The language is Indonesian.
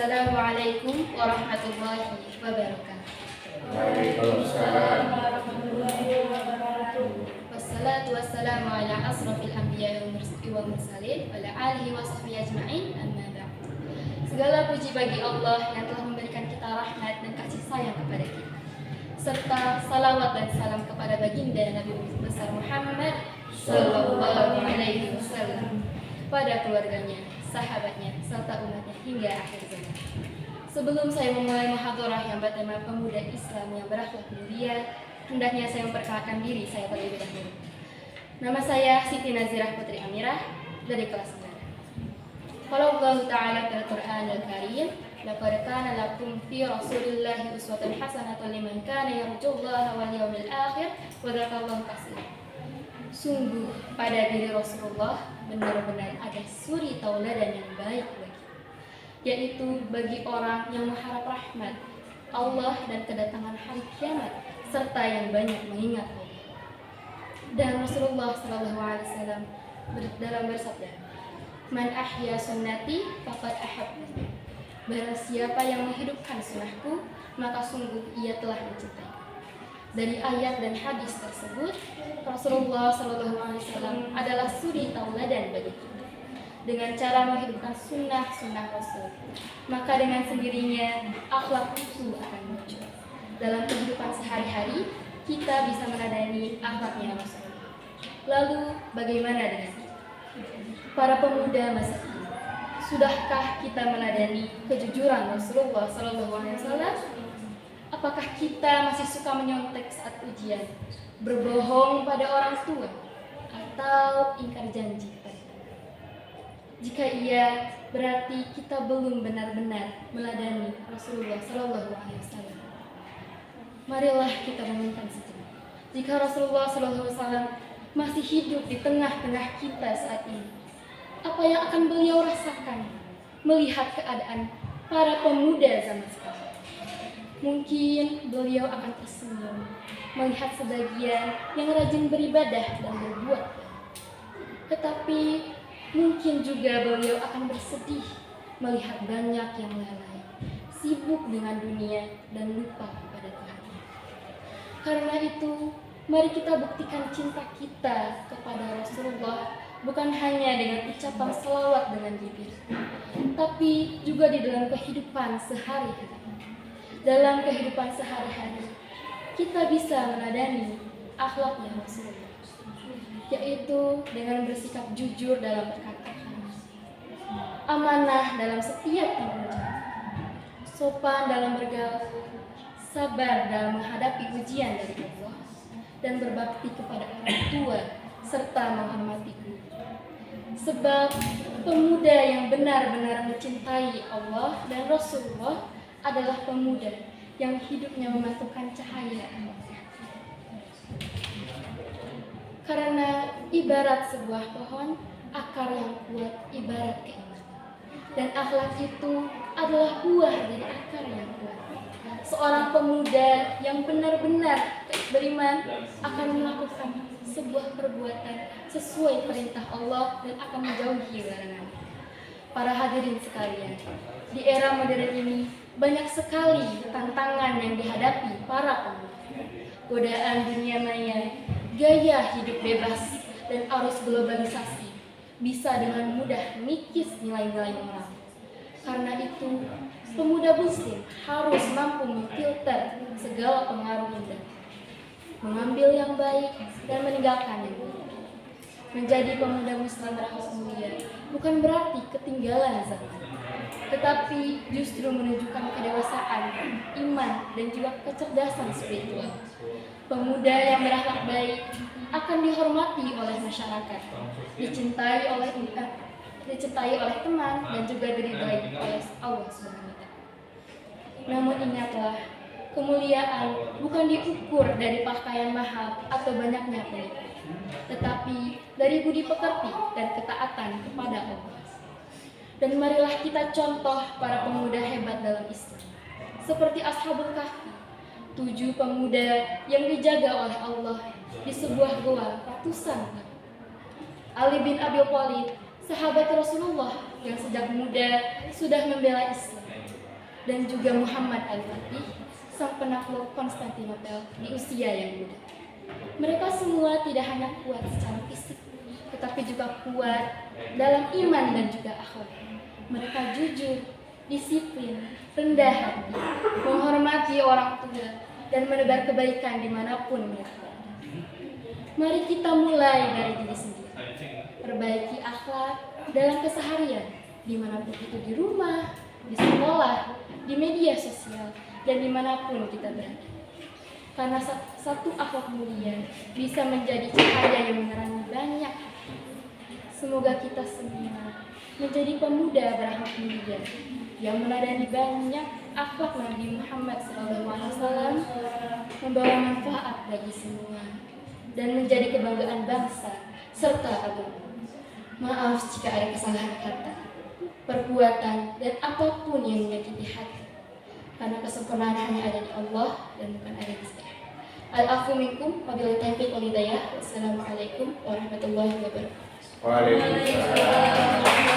Assalamualaikum warahmatullahi wabarakatuh. Waalaikumsalam warahmatullahi wabarakatuh. Wassalatu wassalamu ala asrafil anbiya wal mursalin wa ala alihi wa sahbihi ajma'in, amma ba'd. Segala puji bagi Allah yang telah memberikan kita rahmat dan kasih sayang kepada kita, serta salawat dan salam kepada baginda Nabi besar Muhammad sallallahu alaihi wasallam, pada keluarganya, sahabatnya, serta umatnya hingga akhir zaman. Sebelum saya memulai muhadharah yang bertema pemuda Islam yang berakhlak mulia, hendaknya saya memperkenalkan diri saya terlebih dahulu. Nama saya Siti Nazirah Putri Amirah dari kelas 9. Qala Allah Ta'ala fil Qur'an al-Karim, laqad kana lakum fi Rasulillahi uswatun hasanatun liman kana yarjullaha wal yawmil akhir wa dzakarallaha katsiran. Sungguh pada diri Rasulullah benar-benar ada suri tauladan yang baik yaitu bagi orang yang mengharap rahmat Allah dan kedatangan hari kiamat, serta yang banyak mengingat Allah. Dan Rasulullah SAW dalam bersabda, "Man ahya sunnati faqad ahabbani." Barang siapa yang menghidupkan sunnahku, maka sungguh ia telah mencintai. Dari ayat dan hadis tersebut, Rasulullah SAW adalah suri tauladan bagi kita. Dengan cara menghidupkan sunnah Rasul, maka dengan sendirinya akhlak itu akan muncul. Dalam kehidupan sehari-hari, kita bisa meneladani akhlaknya Rasulullah. Lalu, bagaimana dengan kita? Para pemuda masa kini, sudahkah kita meneladani kejujuran Rasulullah SAW? Apakah kita masih suka menyontek saat ujian, berbohong pada orang tua, atau ingkar janji? Jika iya, berarti kita belum benar-benar meladani Rasulullah SAW. Marilah kita renungkan sejenak. Jika Rasulullah SAW masih hidup di tengah-tengah kita saat ini, apa yang akan beliau rasakan melihat keadaan para pemuda zaman sekarang? Mungkin beliau akan tersenyum melihat sebagian yang rajin beribadah dan berbuat. Tetapi mungkin juga beliau akan bersedih melihat banyak yang lalai, sibuk dengan dunia dan lupa kepada Tuhan. Karena itu, mari kita buktikan cinta kita kepada Rasulullah bukan hanya dengan ucapan selawat dengan bibir, tapi juga di dalam kehidupan sehari-hari. Dalam kehidupan sehari-hari, kita bisa meneladani akhlaknya Rasulullah, yaitu dengan bersikap jujur dalam perkataan, amanah dalam setiap tanggung jawab, sopan dalam bergaul, sabar dalam menghadapi ujian dari Allah, dan berbakti kepada orang tua serta menghormati guru. Sebab pemuda yang benar-benar mencintai Allah dan Rasulullah adalah pemuda yang hidupnya memasukkan cahaya Allah. Karena ibarat sebuah pohon, akar yang kuat ibarat keimanan. Dan akhlak itu adalah buah dari akar yang kuat. Seorang pemuda yang benar-benar beriman akan melakukan sebuah perbuatan sesuai perintah Allah dan akan menjauhi larangan. Para hadirin sekalian, di era modern ini banyak sekali tantangan yang dihadapi para pemuda. Godaan dunia maya, gaya hidup bebas, dan arus globalisasi bisa dengan mudah mengikis nilai-nilai moral. Karena itu, pemuda muslim harus mampu memfilter segala pengaruh indah, mengambil yang baik dan meninggalkan yang buruk. Menjadi pemuda muslim berakhlak mulia bukan berarti ketinggalan zaman, tetapi justru menunjukkan kedewasaan, iman, dan juga kecerdasan spiritual. Pemuda yang berakhlak baik akan dihormati oleh masyarakat, dicintai oleh teman, dan juga diridhai oleh Allah SWT. Namun ingatlah, kemuliaan bukan diukur dari pakaian mahal atau banyaknya pengikut, tetapi dari budi pekerti dan ketaatan kepada Allah. Dan marilah kita contoh para pemuda hebat dalam Islam, seperti Ashabul Kahfi, 7 pemuda yang dijaga oleh Allah di sebuah goa ratusan tahun. Ali bin Abi Thalib, sahabat Rasulullah yang sejak muda sudah membela Islam, dan juga Muhammad Al-Fatih, sang penakluk Konstantinopel di usia yang muda. Mereka semua tidak hanya kuat secara fisik, tetapi juga kuat dalam iman dan juga akhlak. Mereka jujur, disiplin, rendah hati, menghormati orang tua, dan menebar kebaikan dimanapun mereka berada. Mari kita mulai dari diri sendiri. Perbaiki akhlak dalam keseharian, dimanapun itu di rumah, di sekolah, di media sosial, dan dimanapun kita berada. Karena satu akhlak mulia bisa menjadi cahaya yang menerangi banyak hati. Semoga kita semua menjadi pemuda berakhlak mulia yang meneladani banyak akhlak Nabi Muhammad SAW, membawa manfaat bagi semua dan menjadi kebanggaan bangsa serta agama. Maaf jika ada kesalahan kata, perbuatan, dan apapun yang menyakiti hati, karena kesempurnaan hanya ada di Allah dan bukan ada di saya. Al-afu minkum wabillahi taufiq wal hidayah. Wassalamualaikum warahmatullahi wabarakatuh. Waalaikumsalam.